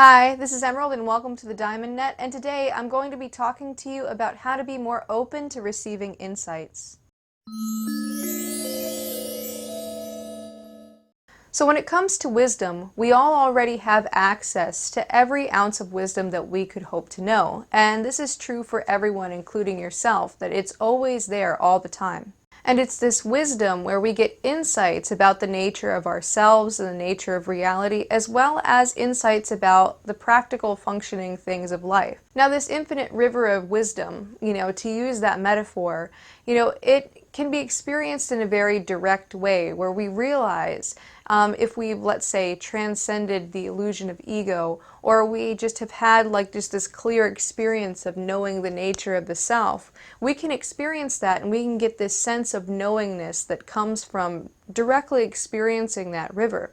Hi, this is Emerald and welcome to the Diamond Net, and today I'm going to be talking to you about how to be more open to receiving insights. So when it comes to wisdom, we all already have access to every ounce of wisdom that we could hope to know, and this is true for everyone, including yourself, that it's always there all the time. And it's this wisdom where we get insights about the nature of ourselves and the nature of reality, as well as insights about the practical functioning things of life. Now, this infinite river of wisdom, to use that metaphor, it can be experienced in a very direct way where we realize if we've, let's say, transcended the illusion of ego, or we just have had just this clear experience of knowing the nature of the self, we can experience that and we can get this sense of knowingness that comes from directly experiencing that river.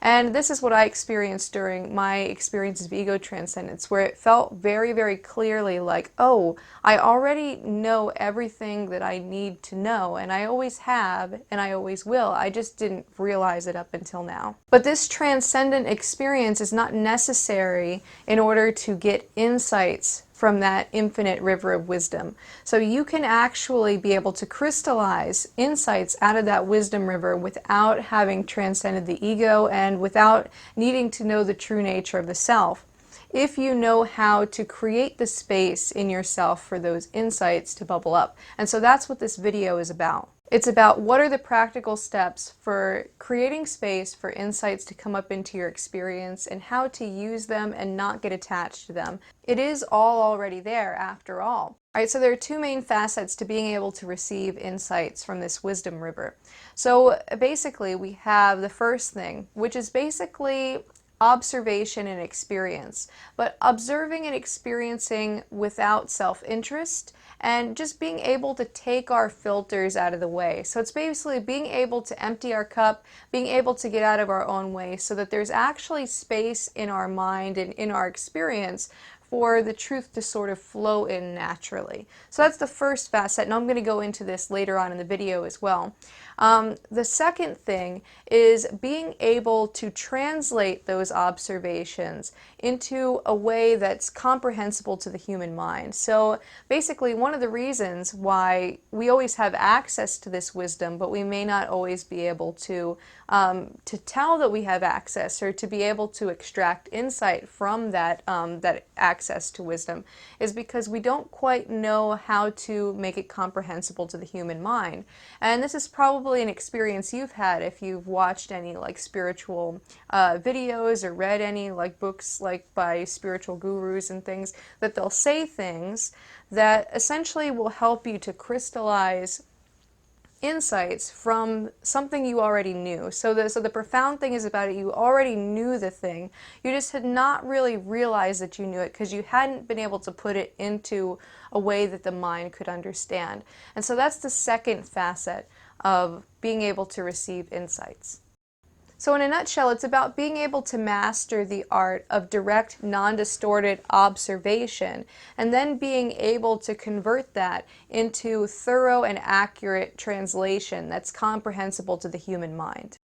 And this is what I experienced during my experiences of ego transcendence, where it felt very, very clearly like, oh, I already know everything that I need to know, and I always have, and I always will. I just didn't realize it up until now. But this transcendent experience is not necessary in order to get insights from that infinite river of wisdom. So you can actually be able to crystallize insights out of that wisdom river without having transcended the ego and without needing to know the true nature of the self, if you know how to create the space in yourself for those insights to bubble up. And so that's what this video is about. It's about what are the practical steps for creating space for insights to come up into your experience and how to use them and not get attached to them. It is all already there after all. All right, so there are two main facets to being able to receive insights from this wisdom river. So basically we have the first thing, which is basically observation and experience, but observing and experiencing without self-interest and just being able to take our filters out of the way. So it's basically being able to empty our cup, being able to get out of our own way so that there's actually space in our mind and in our experience for the truth to sort of flow in naturally. So that's the first facet, and I'm going to go into this later on in the video as well. The second thing is being able to translate those observations into a way that's comprehensible to the human mind. So basically, one of the reasons why we always have access to this wisdom, but we may not always be able to tell that we have access or to be able to extract insight from that access to wisdom, is because we don't quite know how to make it comprehensible to the human mind. And this is probably an experience you've had if you've watched any spiritual videos or read any books by spiritual gurus and things, that they'll say things that essentially will help you to crystallize insights from something you already knew. So the profound thing is about it, you already knew the thing, you just had not really realized that you knew it because you hadn't been able to put it into a way that the mind could understand. And so that's the second facet of being able to receive insights. So in a nutshell, it's about being able to master the art of direct, non-distorted observation, and then being able to convert that into thorough and accurate translation that's comprehensible to the human mind.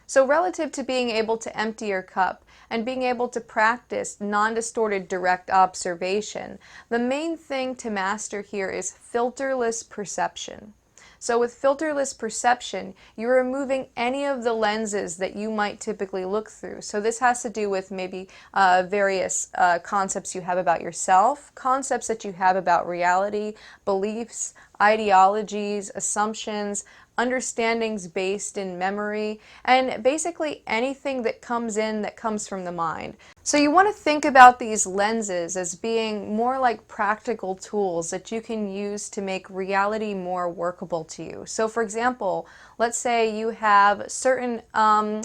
So relative to being able to empty your cup and being able to practice non-distorted direct observation, the main thing to master here is filterless perception. So with filterless perception, you're removing any of the lenses that you might typically look through. So this has to do with maybe various concepts you have about yourself, concepts that you have about reality, beliefs, ideologies, assumptions, understandings based in memory, and basically anything that comes in that comes from the mind. So you want to think about these lenses as being more like practical tools that you can use to make reality more workable to you. So for example, let's say you have certain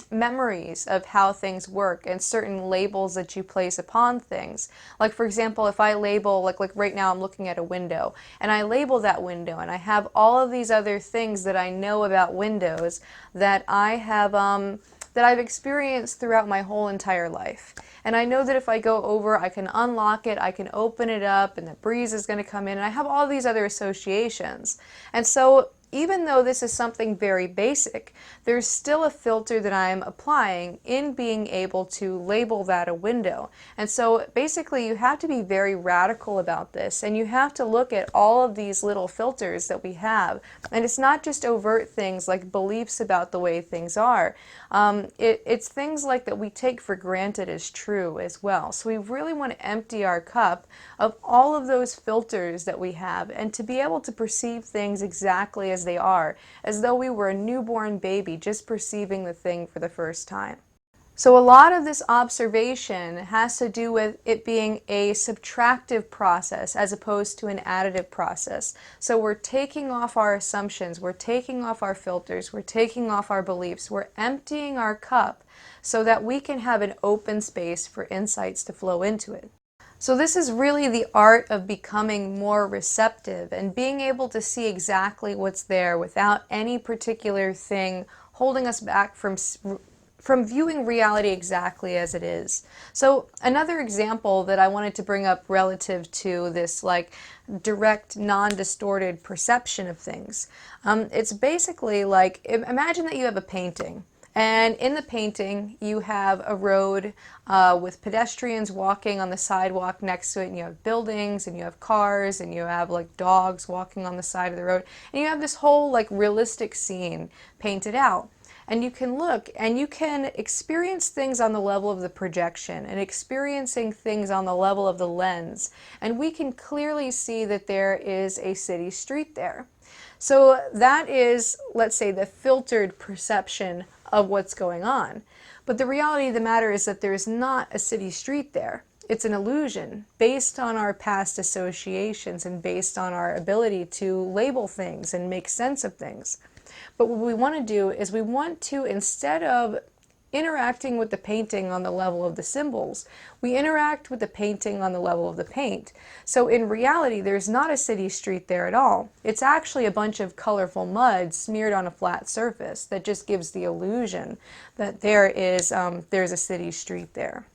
memories of how things work and certain labels that you place upon things. Like for example, if I label, like right now I'm looking at a window, and I label that window, and I have all of these other things that I know about windows that I have that I've experienced throughout my whole entire life. And I know that if I go over, I can unlock it, I can open it up, and the breeze is going to come in, and I have all these other associations. And so even though this is something very basic, there's still a filter that I'm applying in being able to label that a window. And so basically you have to be very radical about this, and you have to look at all of these little filters that we have. And it's not just overt things like beliefs about the way things are. It's things like that we take for granted as true as well. So we really want to empty our cup of all of those filters that we have, and to be able to perceive things exactly as they are, as though we were a newborn baby just perceiving the thing for the first time. So a lot of this observation has to do with it being a subtractive process as opposed to an additive process. So we're taking off our assumptions, we're taking off our filters, we're taking off our beliefs, we're emptying our cup so that we can have an open space for insights to flow into it. So this is really the art of becoming more receptive and being able to see exactly what's there without any particular thing holding us back from viewing reality exactly as it is. So another example that I wanted to bring up relative to this like direct, non-distorted perception of things. It's basically like, imagine that you have a painting. And in the painting, you have a road with pedestrians walking on the sidewalk next to it, and you have buildings, and you have cars, and you have like dogs walking on the side of the road, and you have this whole like realistic scene painted out. And you can look and you can experience things on the level of the projection and experiencing things on the level of the lens. And we can clearly see that there is a city street there. So that is, let's say, the filtered perception of what's going on. But the reality of the matter is that there is not a city street there. It's an illusion based on our past associations and based on our ability to label things and make sense of things. But what we want to do is we want to, instead of interacting with the painting on the level of the symbols, we interact with the painting on the level of the paint. So in reality, there's not a city street there at all. It's actually a bunch of colorful mud smeared on a flat surface that just gives the illusion that there's a city street there.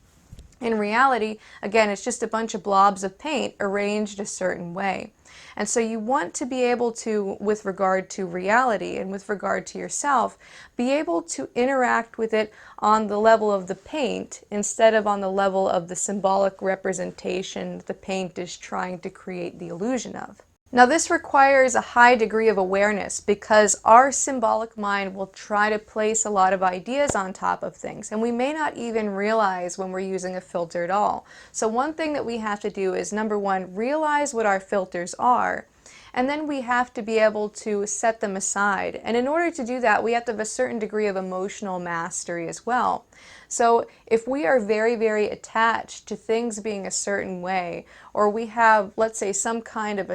In reality, again, it's just a bunch of blobs of paint arranged a certain way. And so you want to be able to, with regard to reality and with regard to yourself, be able to interact with it on the level of the paint instead of on the level of the symbolic representation the paint is trying to create the illusion of. Now this requires a high degree of awareness because our symbolic mind will try to place a lot of ideas on top of things, and we may not even realize when we're using a filter at all. So one thing that we have to do is, number one, realize what our filters are, and then we have to be able to set them aside. And in order to do that, we have to have a certain degree of emotional mastery as well. So if we are very, very attached to things being a certain way, or we have, let's say, some kind of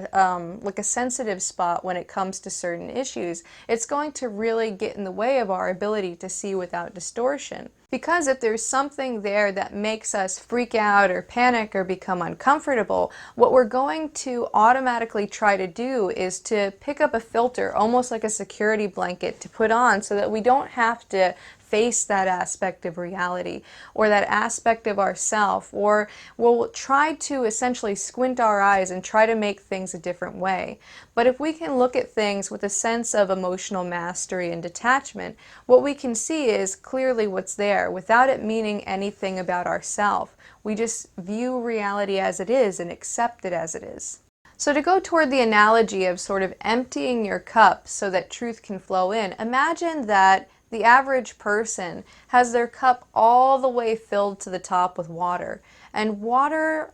like a sensitive spot when it comes to certain issues, it's going to really get in the way of our ability to see without distortion. Because if there's something there that makes us freak out or panic or become uncomfortable, what we're going to automatically try to do is to pick up a filter, almost like a security blanket, to put on so that we don't have to face that aspect of reality or that aspect of ourself, or we'll try to essentially squint our eyes and try to make things a different way. But if we can look at things with a sense of emotional mastery and detachment, what we can see is clearly what's there without it meaning anything about ourselves. We just view reality as it is and accept it as it is. So to go toward the analogy of sort of emptying your cup so that truth can flow in, imagine that the average person has their cup all the way filled to the top with water. And water,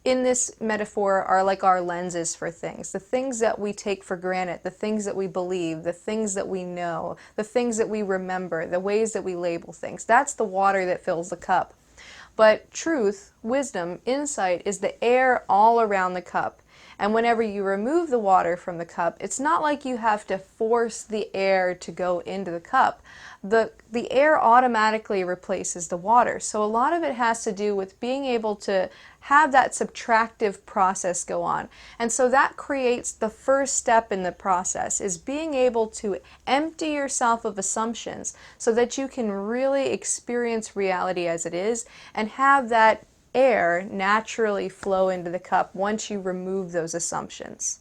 in this metaphor, are like our lenses for things. The things that we take for granted, the things that we believe, the things that we know, the things that we remember, the ways that we label things. That's the water that fills the cup. But truth, wisdom, insight is the air all around the cup. And whenever you remove the water from the cup, it's not like you have to force the air to go into the cup. The air automatically replaces the water. So a lot of it has to do with being able to have that subtractive process go on. And so that creates the first step in the process, is being able to empty yourself of assumptions so that you can really experience reality as it is and have that air naturally flow into the cup once you remove those assumptions.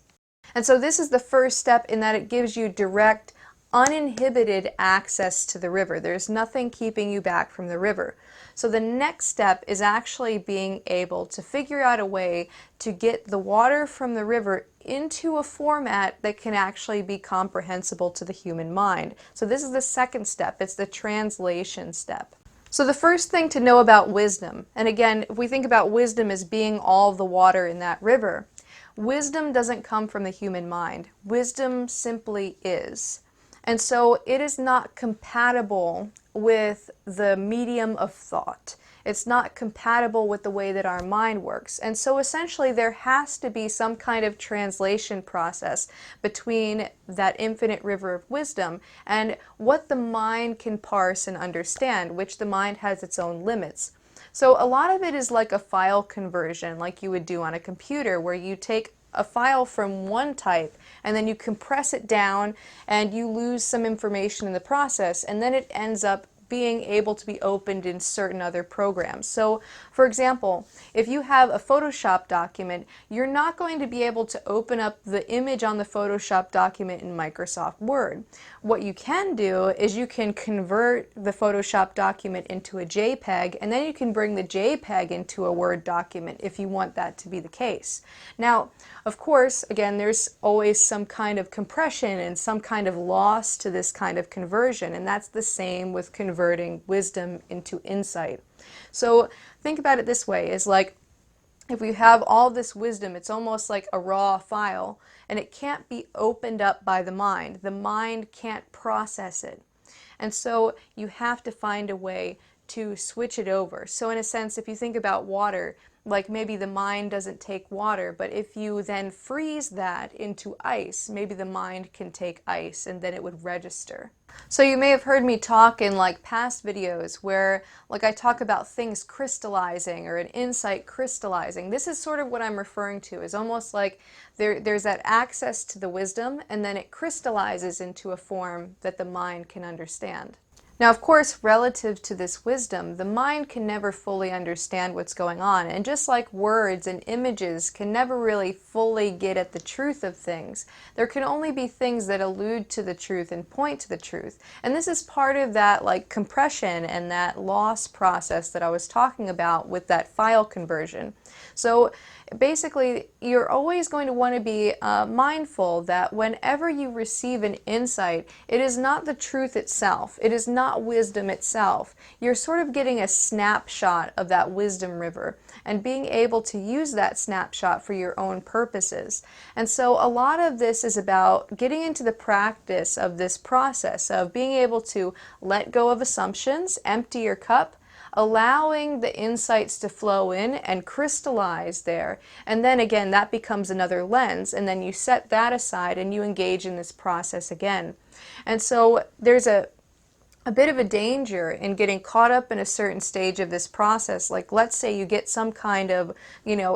And so this is the first step in that it gives you direct, uninhibited access to the river. There's nothing keeping you back from the river. So the next step is actually being able to figure out a way to get the water from the river into a format that can actually be comprehensible to the human mind. So this is the second step. It's the translation step. So the first thing to know about wisdom, and again, if we think about wisdom as being all the water in that river, wisdom doesn't come from the human mind. Wisdom simply is. And so it is not compatible with the medium of thought. It's not compatible with the way that our mind works. And so essentially there has to be some kind of translation process between that infinite river of wisdom and what the mind can parse and understand, which the mind has its own limits. So a lot of it is like a file conversion, like you would do on a computer, where you take a file from one type and then you compress it down and you lose some information in the process, and then it ends up being able to be opened in certain other programs. So for example, if you have a Photoshop document, you're not going to be able to open up the image on the Photoshop document in Microsoft Word. What you can do is you can convert the Photoshop document into a JPEG, and then you can bring the JPEG into a Word document if you want that to be the case. Now, of course, again, there's always some kind of compression and some kind of loss to this kind of conversion, and that's the same with converting wisdom into insight. So think about it this way, is like if we have all this wisdom, it's almost like a raw file, and it can't be opened up by the mind. The mind can't process it. And so you have to find a way to switch it over. So in a sense, if you think about water, like maybe the mind doesn't take water, but if you then freeze that into ice, maybe the mind can take ice and then it would register. So you may have heard me talk in like past videos where like I talk about things crystallizing or an insight crystallizing. This is sort of what I'm referring to, is almost like there's that access to the wisdom and then it crystallizes into a form that the mind can understand. Now, of course, relative to this wisdom, the mind can never fully understand what's going on. And just like words and images can never really fully get at the truth of things, there can only be things that allude to the truth and point to the truth. And this is part of that like compression and that loss process that I was talking about with that file conversion. So basically, you're always going to want to be mindful that whenever you receive an insight, it is not the truth itself. It is not wisdom itself. You're sort of getting a snapshot of that wisdom river and being able to use that snapshot for your own purposes. And so a lot of this is about getting into the practice of this process of being able to let go of assumptions, empty your cup, allowing the insights to flow in and crystallize there. And then again, that becomes another lens, and then you set that aside and you engage in this process again. And so there's a bit of a danger in getting caught up in a certain stage of this process. Like let's say you get some kind of,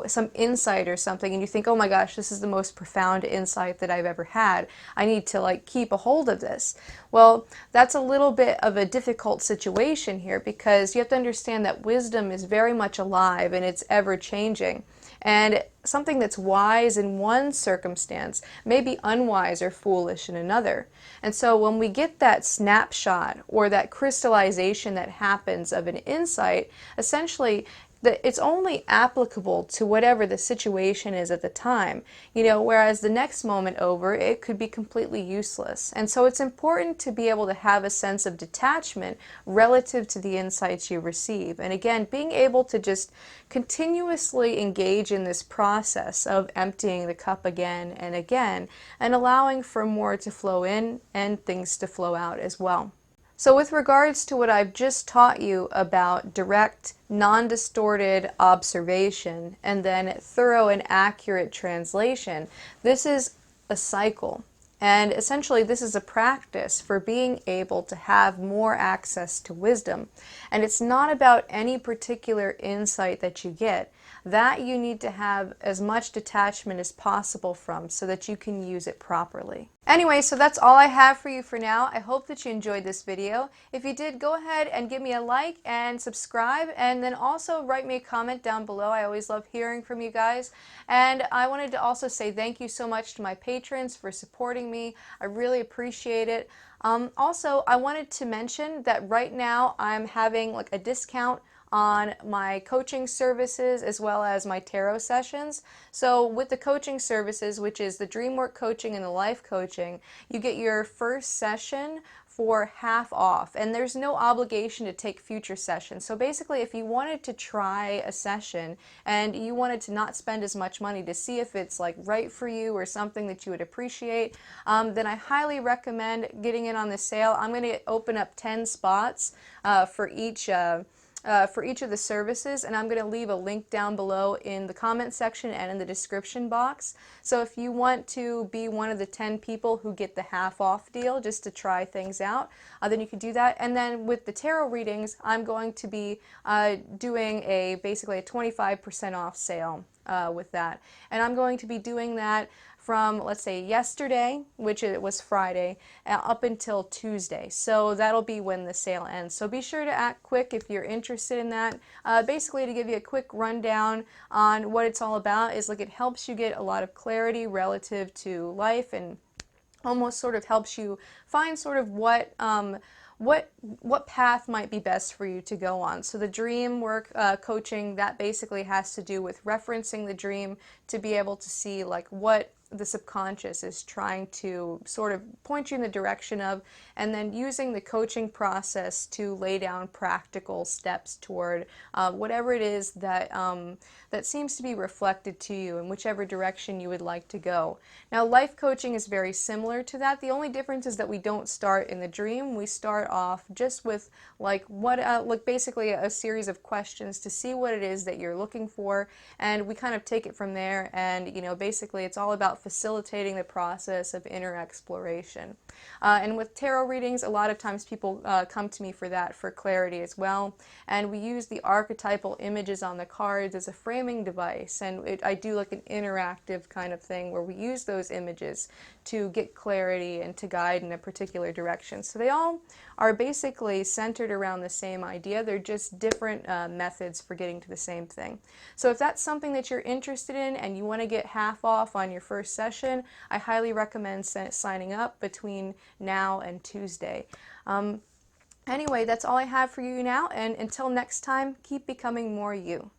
some insight or something and you think, oh my gosh, this is the most profound insight that I've ever had. I need to like keep a hold of this. Well, that's a little bit of a difficult situation here because you have to understand that wisdom is very much alive and it's ever changing. And something that's wise in one circumstance may be unwise or foolish in another. And so when we get that snapshot or that crystallization that happens of an insight, essentially it's only applicable to whatever the situation is at the time, whereas the next moment over, it could be completely useless. And so it's important to be able to have a sense of detachment relative to the insights you receive. And again, being able to just continuously engage in this process of emptying the cup again and again, and allowing for more to flow in and things to flow out as well. So with regards to what I've just taught you about direct, non-distorted observation and then thorough and accurate translation, this is a cycle. And essentially this is a practice for being able to have more access to wisdom. And it's not about any particular insight that you get. That you need to have as much detachment as possible from so that you can use it properly. Anyway, so that's all I have for you for now. I hope that you enjoyed this video. If you did, go ahead and give me a like and subscribe, and then also write me a comment down below. I always love hearing from you guys. And I wanted to also say thank you so much to my patrons for supporting me. I really appreciate it. Also, I wanted to mention that right now I'm having like a discount on my coaching services as well as my tarot sessions. So with the coaching services, which is the dream work coaching and the life coaching, you get your first session for half off, and there's no obligation to take future sessions. So basically, if you wanted to try a session and you wanted to not spend as much money to see if it's like right for you or something that you would appreciate, then I highly recommend getting in on the sale. I'm going to open up 10 spots for each of the services, and I'm going to leave a link down below in the comment section and in the description box. So if you want to be one of the 10 people who get the half off deal just to try things out, then you can do that. And then with the tarot readings, I'm going to be doing basically a 25% off sale with that. And I'm going to be doing that from, let's say, yesterday, which it was Friday, up until Tuesday. So that'll be when the sale ends. So be sure to act quick if you're interested in that. Basically, to give you a quick rundown on what it's all about, is like it helps you get a lot of clarity relative to life, and almost sort of helps you find sort of what path might be best for you to go on. So the dream work coaching, that basically has to do with referencing the dream to be able to see like what the subconscious is trying to sort of point you in the direction of, and then using the coaching process to lay down practical steps toward whatever it is that that seems to be reflected to you in whichever direction you would like to go. Now, life coaching is very similar to that. The only difference is that we don't start in the dream. We start off just with like basically a series of questions to see what it is that you're looking for, and we kind of take it from there. And basically it's all about facilitating the process of inner exploration. And with tarot readings, a lot of times people come to me for that, for clarity as well. And we use the archetypal images on the cards as a framing device. And I do like an interactive kind of thing where we use those images to get clarity and to guide in a particular direction. So they all are basically centered around the same idea. They're just different methods for getting to the same thing. So if that's something that you're interested in and you want to get half off on your first session, I highly recommend signing up between now and Tuesday. Anyway, that's all I have for you now, and until next time, keep becoming more you.